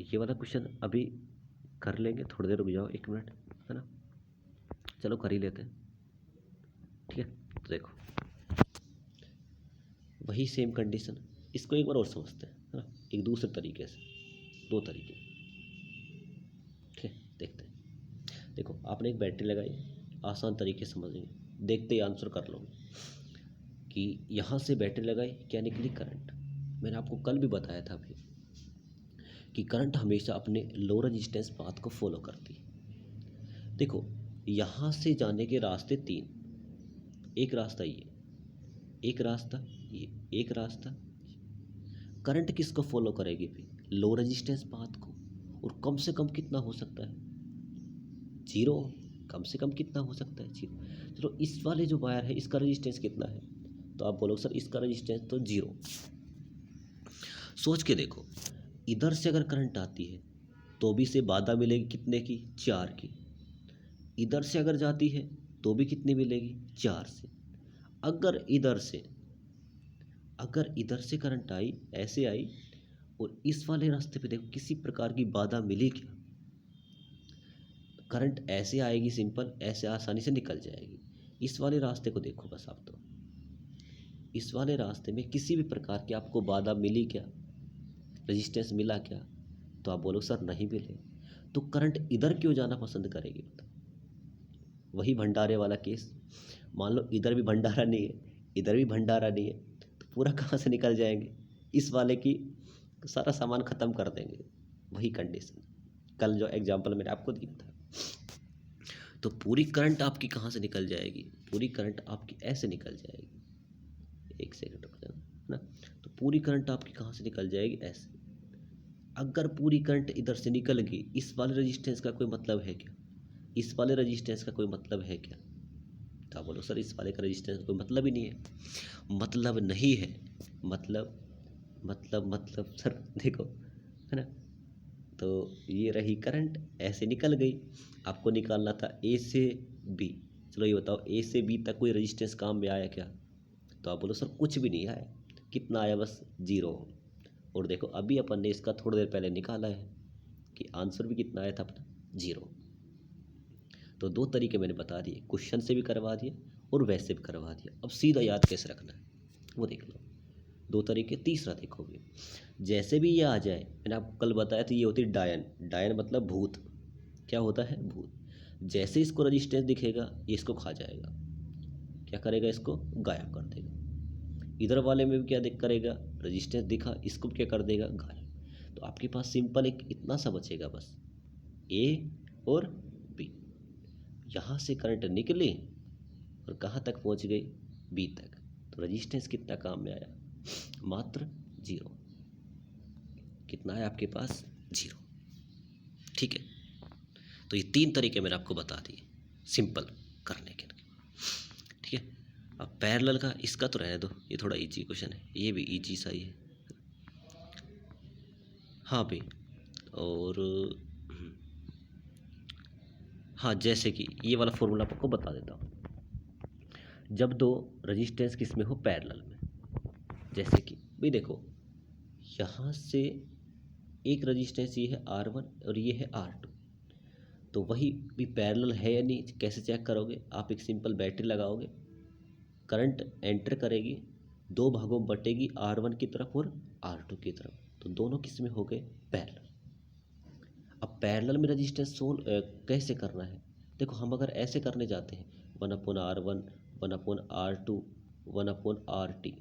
ये वाला क्वेश्चन अभी कर लेंगे, थोड़ी देर रुक जाओ, 1 मिनट, है ना। चलो कर ही लेते हैं, ठीक है। तो देखो वही सेम कंडीशन, इसको एक बार और समझते हैं, है ना, एक दूसरे तरीके से, 2 तरीके, ठीक है। देखते हैं, देखो आपने एक बैटरी लगाई, आसान तरीके से समझेंगे, देखते ही आंसर कर लो कि यहाँ से बैटरी लगाई, क्या निकली, करंट। मैंने आपको कल भी बताया था अभी कि करंट हमेशा अपने लो रेजिस्टेंस पाथ को फॉलो करती है। देखो यहाँ से जाने के रास्ते 3, एक रास्ता ये, एक रास्ता ये, एक रास्ता। करंट किसको फॉलो करेगी फिर, लो रेजिस्टेंस पाथ को। और कम से कम कितना हो सकता है, 0। कम से कम कितना हो सकता है, 0। चलो इस वाले जो वायर है इसका रेजिस्टेंस कितना है, तो आप बोलो सर इसका रेजिस्टेंस तो 0। सोच के देखो, इधर से अगर करंट आती है तो भी से बाधा मिलेगी कितने की, 4 की। इधर से अगर जाती है तो भी कितनी मिलेगी, 4 से। अगर इधर से करंट आई, ऐसे आई, और इस वाले रास्ते पे देखो किसी प्रकार की बाधा मिली क्या, करंट ऐसे आएगी, सिंपल ऐसे आसानी से निकल जाएगी। इस वाले रास्ते को देखो बस आप, तो इस वाले रास्ते में किसी भी प्रकार की आपको बाधा मिली क्या, रेजिस्टेंस मिला क्या, तो आप बोलो सर नहीं मिले। तो करंट इधर क्यों जाना पसंद करेगी, बताओ। वही भंडारे वाला केस, मान लो इधर भी भंडारा नहीं है, इधर भी भंडारा नहीं है, तो पूरा कहाँ से निकल जाएंगे, इस वाले की सारा सामान ख़त्म कर देंगे। वही कंडीशन कल जो एग्जांपल मैंने आपको दिया था। तो पूरी करंट आपकी कहाँ से निकल जाएगी, पूरी करंट आपकी ऐसे निकल जाएगी, एक सेकंड रुक जाना, है ना। तो पूरी करंट आपकी कहाँ से निकल जाएगी, ऐसे। अगर पूरी करंट इधर से निकल गई, इस वाले रेजिस्टेंस का कोई मतलब है क्या, इस वाले रेजिस्टेंस का कोई मतलब है क्या, तो आप बोलो सर इस वाले का रेजिस्टेंस का कोई मतलब ही नहीं है। मतलब नहीं है, मतलब सर देखो, है ना। तो ये रही करंट, ऐसे निकल गई। आपको निकालना था ए से बी। चलो ये बताओ, ए से बी तक कोई रेजिस्टेंस काम में आया क्या, तो आप बोलो सर कुछ भी नहीं आया। कितना आया, बस 0। और देखो अभी अपन ने इसका थोड़ी देर पहले निकाला है कि आंसर भी कितना आया था अपना, 0। तो 2 तरीके मैंने बता दिए, क्वेश्चन से भी करवा दिए और वैसे भी करवा दिया। अब सीधा याद कैसे रखना है वो देख लो। दो तरीके। तीसरा देखो भी, जैसे भी ये आ जाए, मैंने आपको कल बताया था, ये होती है डायन। डायन मतलब भूत। क्या होता है? भूत। जैसे इसको रेजिस्टेंस दिखेगा ये इसको खा जाएगा। क्या करेगा? इसको गायब कर देगा। इधर वाले में भी क्या दिख करेगा? रेजिस्टेंस दिखा, इसको क्या कर देगा? गायब। तो आपके पास सिंपल एक इतना सा बचेगा बस, ए और बी। यहाँ से करंट निकले और कहाँ तक पहुँच गई? बी तक। तो रेजिस्टेंस कितना काम में आया? मात्र 0। कितना है आपके पास? 0। ठीक है। तो ये 3 तरीके मैंने आपको बता दिए सिंपल करने के। ठीक है। अब पैरेलल का इसका तो रहने दो, ये थोड़ा इजी क्वेश्चन है, ये भी इजी सा ही है। हाँ भाई, और हाँ, जैसे कि ये वाला फॉर्मूला आपको बता देता हूँ। जब दो रेजिस्टेंस किस में हो? पैरेलल में। जैसे कि भाई देखो, यहाँ से एक रेजिस्टेंस ये है R1 और ये है R2, तो वही भी पैरेलल है या नहीं कैसे चेक करोगे? आप एक सिंपल बैटरी लगाओगे, करंट एंटर करेगी, 2 भागों में बटेगी, R1 की तरफ और R2 की तरफ, तो दोनों किस में हो गए? पैरेलल। अब पैरेलल में रेजिस्टेंस कैसे करना है? देखो, हम अगर ऐसे करने जाते हैं 1/R1 1/R2 1/RT,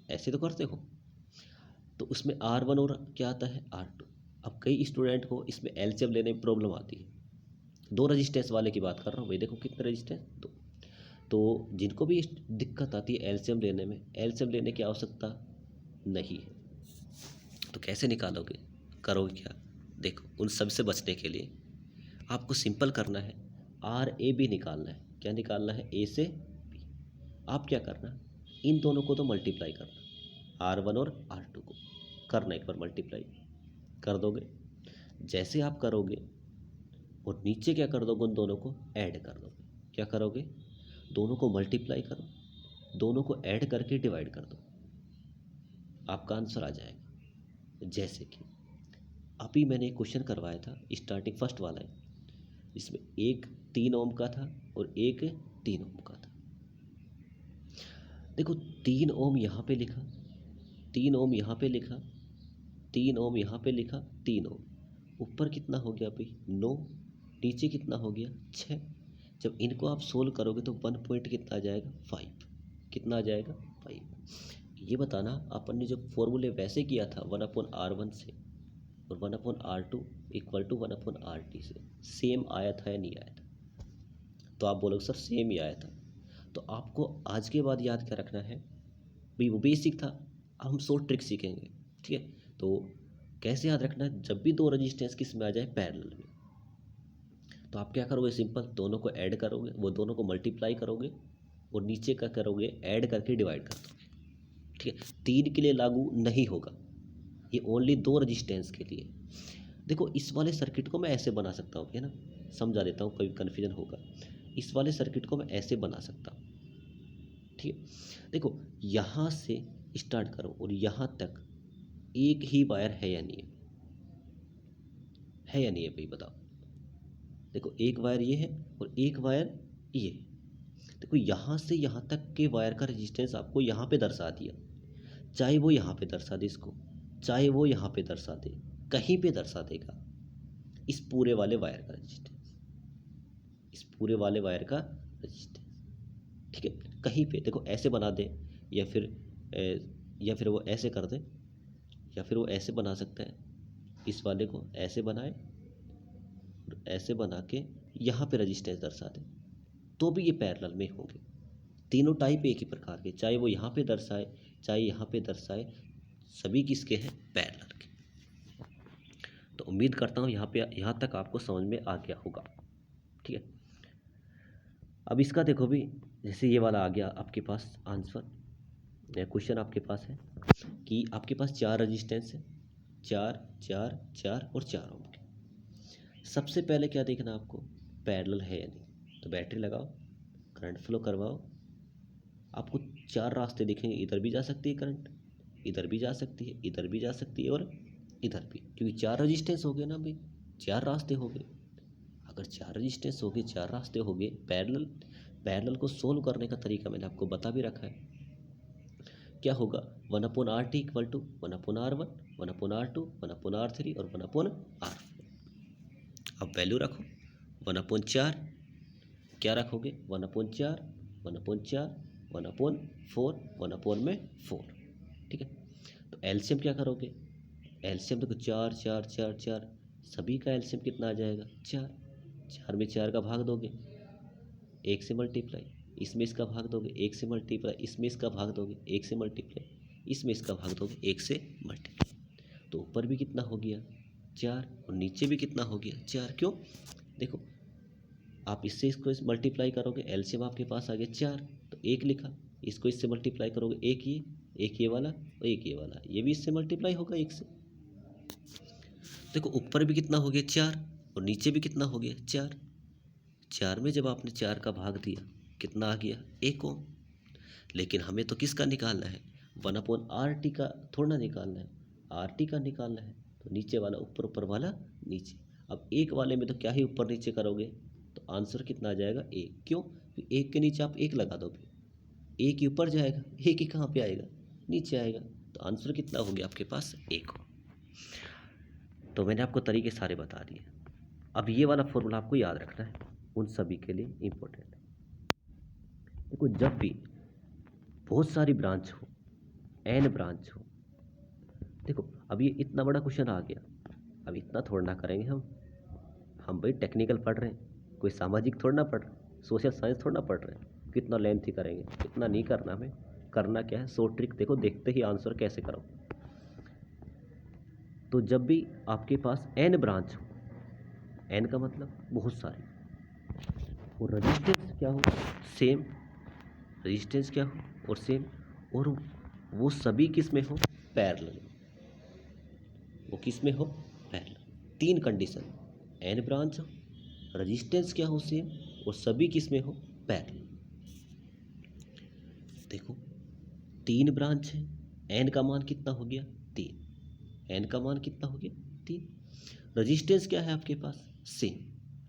ऐसे तो करते हो, तो उसमें R1 और क्या आता है? R2। अब कई स्टूडेंट को इसमें एलसीएम लेने में प्रॉब्लम आती है। 2 रेजिस्टेंस वाले की बात कर रहा हूँ भाई, देखो कितने रेजिस्टेंस? 2। तो जिनको भी दिक्कत आती है एलसीएम लेने में, एलसीएम लेने की आवश्यकता नहीं है। तो कैसे निकालोगे? करोगे क्या? देखो, उन सब से बचने के लिए आपको सिंपल करना है, RAB निकालना है। क्या निकालना है? ए से बी। आप क्या करना, इन दोनों को तो मल्टीप्लाई करना, R1 और R2 को करना, एक बार मल्टीप्लाई कर दोगे। जैसे आप करोगे और नीचे क्या कर दोगे? उन दोनों को ऐड कर दोगे। क्या करोगे? दोनों को मल्टीप्लाई करो, दोनों को ऐड करके डिवाइड कर दो, आपका आंसर आ जाएगा। जैसे कि अभी मैंने एक क्वेश्चन करवाया था, स्टार्टिंग फर्स्ट वाला है, इसमें एक 3 ओम का था और एक 3 ओम का था। देखो, 3 ओम यहाँ पे लिखा, 3 ओम यहाँ पे लिखा, 3 ओम यहाँ पे लिखा, 3 ओम। ऊपर कितना हो गया भाई? 9। नीचे कितना हो गया? 6। जब इनको आप सोल्व करोगे तो 1 पॉइंट कितना आ जाएगा? 5। कितना आ जाएगा? 5। ये बताना, अपन ने जो फॉर्मूले वैसे किया था 1/R1 से और 1/R2 इक्वल टू 1/RT से, सेम आया था या नहीं आया था? तो आप बोलोगे सर सेम ही आया था। तो आपको आज के बाद याद क्या रखना है भाई? वो बेसिक था, अब हम शॉर्ट ट्रिक सीखेंगे। ठीक है। तो कैसे याद रखना है? जब भी 2 रेजिस्टेंस किस में आ जाए? पैरेलल में, तो आप क्या करोगे? सिंपल दोनों को ऐड करोगे, वो दोनों को मल्टीप्लाई करोगे और नीचे क्या करोगे? ऐड करके डिवाइड कर दोगे। ठीक है। 3 के लिए लागू नहीं होगा, ये ओनली 2 रेजिस्टेंस के लिए। देखो, इस वाले सर्किट को मैं ऐसे बना सकता हूँ, है ना, समझा देता हूँ, कोई कन्फ्यूजन होगा। इस वाले सर्किट को मैं ऐसे बना सकता हूँ। ठीक है। देखो, यहाँ से स्टार्ट करो और यहाँ तक एक ही वायर है या नहीं है या नहीं है भाई बताओ? देखो, एक वायर ये है और एक वायर ये है। देखो, यहाँ से यहाँ तक के वायर का रेजिस्टेंस आपको यहाँ पे दर्शा दिया, चाहे वो यहाँ पे दर्शा दे इसको, चाहे वो यहाँ पे दर्शा दे, कहीं पे दर्शा देगा इस पूरे वाले वायर का रेजिस्टेंस, इस पूरे वाले वायर का रेजिस्टेंस। ठीक है। कहीं पे देखो ऐसे बना दे, या फिर वो ऐसे कर दे, या फिर वो ऐसे बना सकता है, इस वाले को ऐसे बनाए और ऐसे बना के यहाँ पे रेजिस्टेंस दर्शा दे, तो भी ये पैरेलल में होंगे। तीनों टाइप एक ही प्रकार के, चाहे वो यहाँ पे दर्शाए चाहे यहाँ पे दर्शाए, सभी किसके हैं? पैरेलल के। तो उम्मीद करता हूँ यहाँ तक आपको समझ में आ गया होगा। ठीक है। अब इसका देखो भी, जैसे ये वाला आ गया आपके पास आंसर, क्वेश्चन आपके पास है कि आपके पास 4 रेजिस्टेंस है, 4 4 4 और 4 ओम के। सबसे पहले क्या देखना आपको? पैरेलल है या नहीं। तो बैटरी लगाओ, करंट फ्लो करवाओ, आपको 4 रास्ते दिखेंगे, इधर भी जा सकती है करंट, इधर भी जा सकती है, इधर भी जा सकती है और इधर भी, क्योंकि 4 रेजिस्टेंस हो गए ना भाई, 4 रास्ते हो गए। अगर 4 रेजिस्टेंस हो गए, 4 रास्ते हो गए पैरेलल, पैरेलल को सोल्व करने का तरीका मैंने आपको बता भी रखा है। क्या होगा, 1/RT equal to 1/R1, 1/R2, 1/R3 और 1/R4। अब वैल्यू रखो 1/4, क्या रखोगे 1/4, 1/4, 1/4, 1/4। ठीक है, तो एलसीएम क्या करोगे, एलसीएम देखो 4 4 4 4, सभी का एलसीएम कितना आ जाएगा 4, 4 में 4 का भाग दोगे, 1 से मल्टीप्लाई, इसमें इसका भाग दोगे, 1 से मल्टीप्लाई, इसमें इसका भाग दोगे, 1 से मल्टीप्लाई, इसमें इसका भाग दोगे, 1 से मल्टीप्लाई। तो ऊपर भी कितना हो गया 4 और नीचे भी कितना हो गया 4। क्यों, देखो आप इससे इसको इस मल्टीप्लाई करोगे, एलसीएम आपके पास आ गया 4, तो 1 लिखा, इसको इससे मल्टीप्लाई करोगे, एक ये वाला और एक ये वाला, ये भी इससे मल्टीप्लाई होगा 1 से। देखो ऊपर भी कितना हो गया 4 और नीचे भी कितना हो गया 4, 4 में जब आपने 4 का भाग दिया कितना आ गया 1 ओम। लेकिन हमें तो किसका निकालना है, 1/RT का थोड़ा निकालना है, RT का निकालना है। तो नीचे वाला ऊपर, ऊपर वाला नीचे। अब एक वाले में तो क्या ही ऊपर नीचे करोगे, तो आंसर कितना आ जाएगा 1। क्यों, एक के नीचे आप 1 लगा दोगे, एक ही ऊपर जाएगा, एक ही कहाँ पे आएगा नीचे आएगा, तो आंसर कितना हो गया आपके पास 1 हो। तो मैंने आपको तरीके सारे बता दिए। अब ये वाला फॉर्मूला आपको याद रखना है, उन सभी के लिए इम्पोर्टेंट है। देखो जब भी बहुत सारी ब्रांच हो, n ब्रांच हो, देखो अब ये इतना बड़ा क्वेश्चन आ गया, अब इतना थोड़ा ना करेंगे हम भाई टेक्निकल पढ़ रहे हैं, कोई सामाजिक थोड़ा ना पढ़ रहे हैं, सोशल साइंस थोड़ा ना पढ़ रहे हैं, कितना लेंथ ही करेंगे, इतना नहीं करना हमें। करना क्या है, शॉर्ट ट्रिक देखो, देखते ही आंसर कैसे करो। तो जब भी आपके पास n ब्रांच हो, n का मतलब बहुत सारे, और रजिस्टेंस क्या हो सेम, रजिस्टेंस क्या हो और सेम, और वो सभी किस में हो पैरेलल, वो किस में हो पैरेलल। 3 कंडीशन, n ब्रांच हो, रजिस्टेंस क्या हो सेम, और सभी किस में हो पैरेलल। देखो 3 ब्रांच है, n का मान कितना हो गया 3, n का मान कितना हो गया 3। रजिस्टेंस क्या है आपके पास सेम,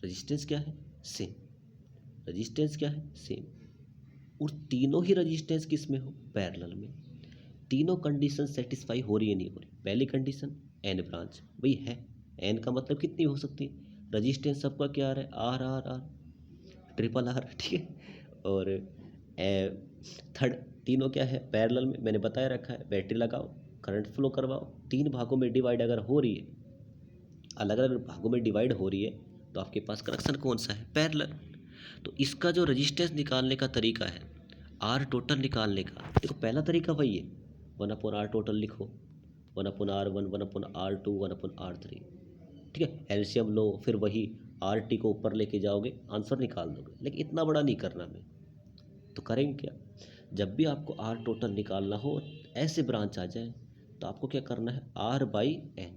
रजिस्टेंस क्या है सेम, रजिस्टेंस क्या है सेम, और तीनों ही रजिस्टेंस किस में हो पैरेलल में। तीनों कंडीशन सेटिस्फाई हो रही है नहीं हो रही। पहली कंडीशन n ब्रांच वही है, n का मतलब कितनी हो सकती है, रजिस्टेंस सबका क्या आ रहा है R R R, triple R, ठीक है। और थर्ड, तीनों क्या है पैरेलल में, मैंने बताया रखा है, बैटरी लगाओ, करंट फ्लो करवाओ, 3 भागों में डिवाइड अगर हो रही है, अलग अलग भागों में डिवाइड हो रही है, तो आपके पास कनेक्शन कौन सा है पैरेलल। तो इसका जो रजिस्टेंस निकालने का तरीका है, आर टोटल निकालने का, देखो पहला तरीका वही है, 1/R टोटल लिखो, 1/R1, 1/R2, 1/R3, ठीक है। एलसीएम लो, फिर वही RT को ऊपर लेके जाओगे, आंसर निकाल दोगे। लेकिन इतना बड़ा नहीं करना हमें, तो करेंगे क्या, जब भी आपको आर टोटल निकालना हो, ऐसे ब्रांच आ जाए, तो आपको क्या करना है R/n,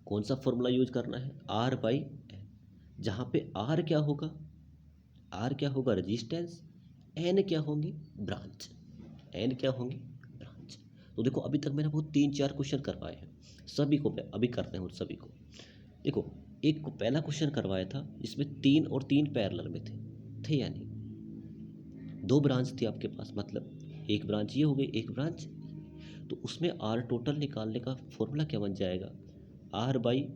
कौन सा फॉर्मूला यूज करना है R/n, जहाँ पे R क्या होगा, R क्या होगा रजिस्टेंस, N क्या होंगी ब्रांच, N क्या होंगी ब्रांच। तो देखो अभी तक मैंने बहुत 3-4 क्वेश्चन करवाए हैं, सभी को अभी करते हैं, और सभी को देखो, एक को पहला क्वेश्चन करवाया था जिसमें 3 और 3 पैरेलल में थे या नहीं, 2 ब्रांच थी आपके पास, मतलब एक ब्रांच ये हो गई, एक ब्रांच, तो उसमें आर टोटल निकालने का फॉर्मूला क्या बन जाएगा R/n।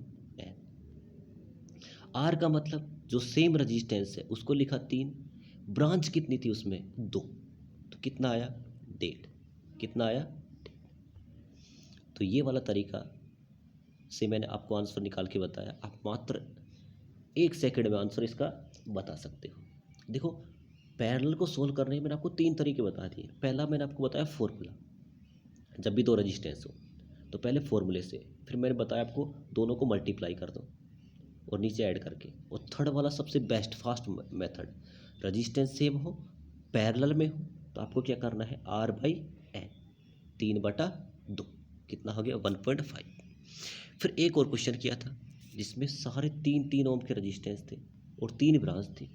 आर का मतलब जो सेम रजिस्टेंस है उसको लिखा 3, ब्रांच कितनी थी उसमें 2, तो कितना आया 1.5, कितना आया 1.5। तो ये वाला तरीका से मैंने आपको आंसर निकाल के बताया, आप मात्र 1 सेकंड में आंसर इसका बता सकते हो। देखो पैरेलल को सोल्व करने में मैंने आपको 3 तरीके बता दिए। पहला मैंने आपको बताया फॉर्मूला, जब भी 2 रजिस्टेंस हो तो पहले फॉर्मूले से, फिर मैंने बताया आपको दोनों को मल्टीप्लाई कर दो और नीचे ऐड करके, और थर्ड वाला सबसे best fast method, resistance same हो पैरेलल में हो, तो आपको क्या करना है R/n, 3/2, कितना हो गया 1.5। फिर एक और क्वेश्चन किया था जिसमें सारे 3-3 ओम के रजिस्टेंस थे और 3 ब्रांच थी,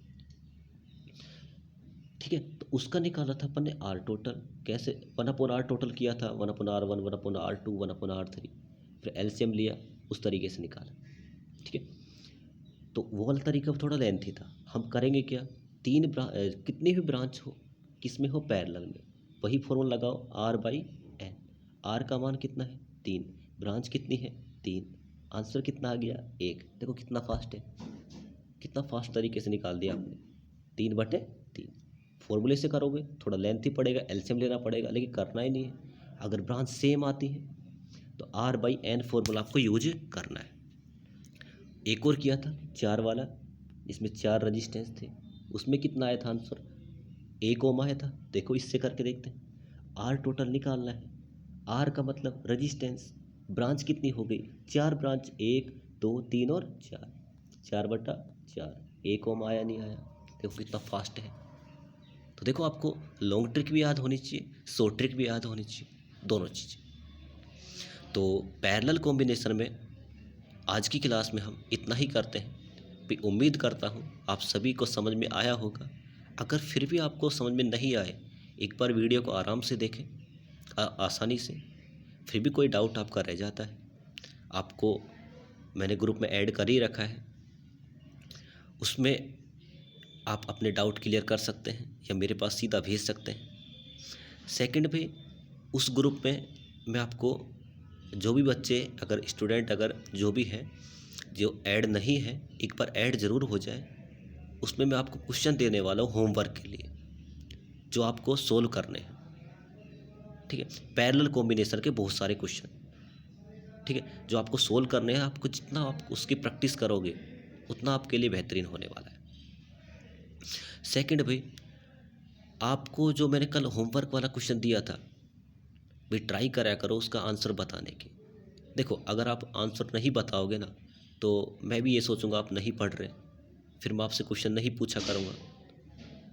ठीक है। तो उसका निकाला था अपन ने आर टोटल, कैसे 1/R टोटल किया था, 1/R1, 1/R2, 1/R3, फिर एलसीएम लिया, उस तरीके से निकाला, ठीक है। तो वो वाला तरीका थोड़ा लेंथी था। हम करेंगे क्या, कितनी भी ब्रांच हो, किस में हो, पैरेलल में, वही फॉर्मूला लगाओ, आर बाई एन। आर का मान कितना है, 3, ब्रांच कितनी है, 3, आंसर कितना आ गया, 1। देखो कितना फास्ट है, कितना फास्ट तरीके से निकाल दिया आपने, 3/3। फॉर्मूले से करोगे थोड़ा लेंथी पड़ेगा, एलसीएम लेना पड़ेगा, लेकिन करना ही नहीं है। अगर ब्रांच सेम आती है तो आर बाई एन फॉर्मूला आपको यूज करना है। एक और किया था 4 वाला, जिसमें 4 रजिस्टेंस थे, उसमें कितना आया था आंसर, 1 ओम आया था। देखो इससे करके देखते हैं, आर टोटल निकालना है। आर का मतलब रजिस्टेंस, ब्रांच कितनी हो गई, 4 ब्रांच, 1 2 3 और 4, 4/4, 1 ओम आया नहीं आया। देखो कितना फास्ट है। तो देखो आपको लॉन्ग ट्रिक भी याद होनी चाहिए, शॉर्ट ट्रिक भी याद होनी चाहिए, दोनों चीज़ें। तो पैरेलल कॉम्बिनेशन में आज की क्लास में हम इतना ही करते हैं। भी उम्मीद करता हूँ आप सभी को समझ में आया होगा। अगर फिर भी आपको समझ में नहीं आए, एक बार वीडियो को आराम से देखें, आसानी से। फिर भी कोई डाउट आपका रह जाता है, आपको मैंने ग्रुप में ऐड कर ही रखा है, उसमें आप अपने डाउट क्लियर कर सकते हैं या मेरे पास सीधा भेज सकते हैं। सेकंड पे, उस ग्रुप में मैं आपको जो भी बच्चे, अगर स्टूडेंट, अगर जो भी है जो ऐड नहीं है, एक बार ऐड ज़रूर हो जाए। उसमें मैं आपको क्वेश्चन देने वाला हूँ होमवर्क के लिए, जो आपको सोल्व करने हैं। ठीक है, पैरेलल कॉम्बिनेशन के बहुत सारे क्वेश्चन, ठीक है, जो आपको सोल्व करने हैं। आपको जितना आप उसकी प्रैक्टिस करोगे उतना आपके लिए बेहतरीन होने वाला है। सेकंड भाई, आपको जो मैंने कल होमवर्क वाला क्वेश्चन दिया था, भाई ट्राई करा करो उसका आंसर बताने की। देखो अगर आप आंसर नहीं बताओगे ना, तो मैं भी ये सोचूंगा आप नहीं पढ़ रहे, फिर मैं आपसे क्वेश्चन नहीं पूछा करूँगा।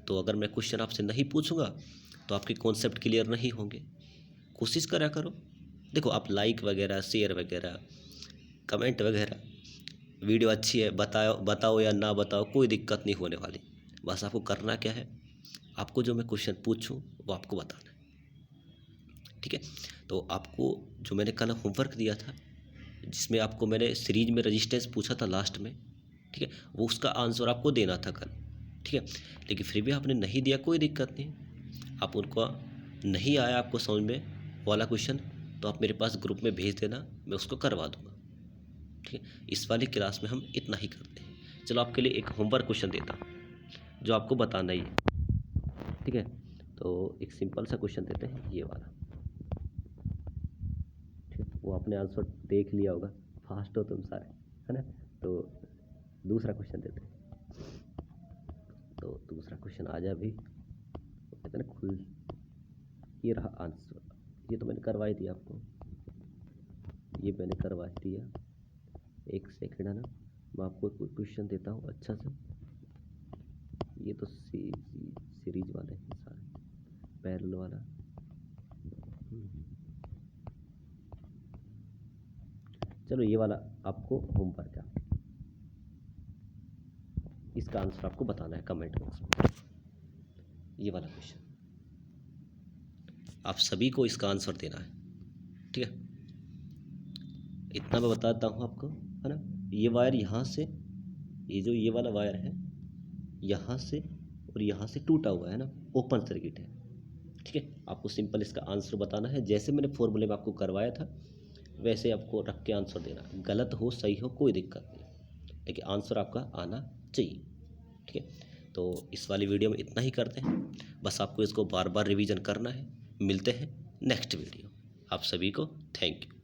तो अगर मैं क्वेश्चन आपसे नहीं पूछूंगा तो आपके कॉन्सेप्ट क्लियर नहीं होंगे। कोशिश करा करो। देखो आप लाइक वगैरह, शेयर वगैरह, कमेंट वगैरह, वीडियो अच्छी है बताओ या ना बताओ, कोई दिक्कत नहीं होने वाली। बस आपको करना क्या है, आपको जो मैं क्वेश्चन पूछूं वो आपको बताना है। ठीक है, तो आपको जो मैंने कल होमवर्क दिया था, जिसमें आपको मैंने सीरीज में रजिस्टेंस पूछा था लास्ट में, ठीक है, वो उसका आंसर आपको देना था कल। ठीक है, लेकिन फिर भी आपने नहीं दिया, कोई दिक्कत नहीं। आप उनको नहीं आया आपको समझ में वाला क्वेश्चन, तो आप मेरे पास ग्रुप में भेज देना, मैं उसको करवा दूंगा। ठीक है, इस वाली क्लास में हम इतना ही करते हैं। चलो आपके लिए एक होमवर्क क्वेश्चन देता हूँ जो आपको बताना ही है। ठीक है, तो एक सिंपल सा क्वेश्चन देते हैं, ये वाला। ठीक है, वो आपने आंसर देख लिया होगा, फास्ट हो तुम सारे, है ना। तो दूसरा क्वेश्चन देते हैं। तो दूसरा क्वेश्चन आ जाए भी, तो कहते हैं खुल, ये रहा आंसर। ये तो मैंने करवा ही दिया आपको, ये मैंने करवा दिया। एक सेकेंड, है ना, मैं आपको कोई क्वेश्चन देता हूँ अच्छा से। ये तो सीरीज वाले हैं सारे, पैरेलल वाला। चलो ये वाला आपको होमवर्क है, इसका आंसर आपको बताना है कमेंट बॉक्स में। ये वाला क्वेश्चन आप सभी को इसका आंसर देना है। ठीक है, इतना मैं बताता हूँ आपको, है ना। ये वायर यहाँ से, ये जो ये वाला वायर है यहाँ से और यहाँ से टूटा हुआ है ना, ओपन सर्किट है। ठीक है, आपको सिंपल इसका आंसर बताना है, जैसे मैंने फॉर्मूले में आपको करवाया था वैसे आपको रख के आंसर देना। गलत हो सही हो कोई दिक्कत नहीं, लेकिन आंसर आपका आना चाहिए। ठीक है, तो इस वाली वीडियो में इतना ही करते हैं, बस आपको इसको बार बार रिवीजन करना है। मिलते हैं नेक्स्ट वीडियो। आप सभी को थैंक यू।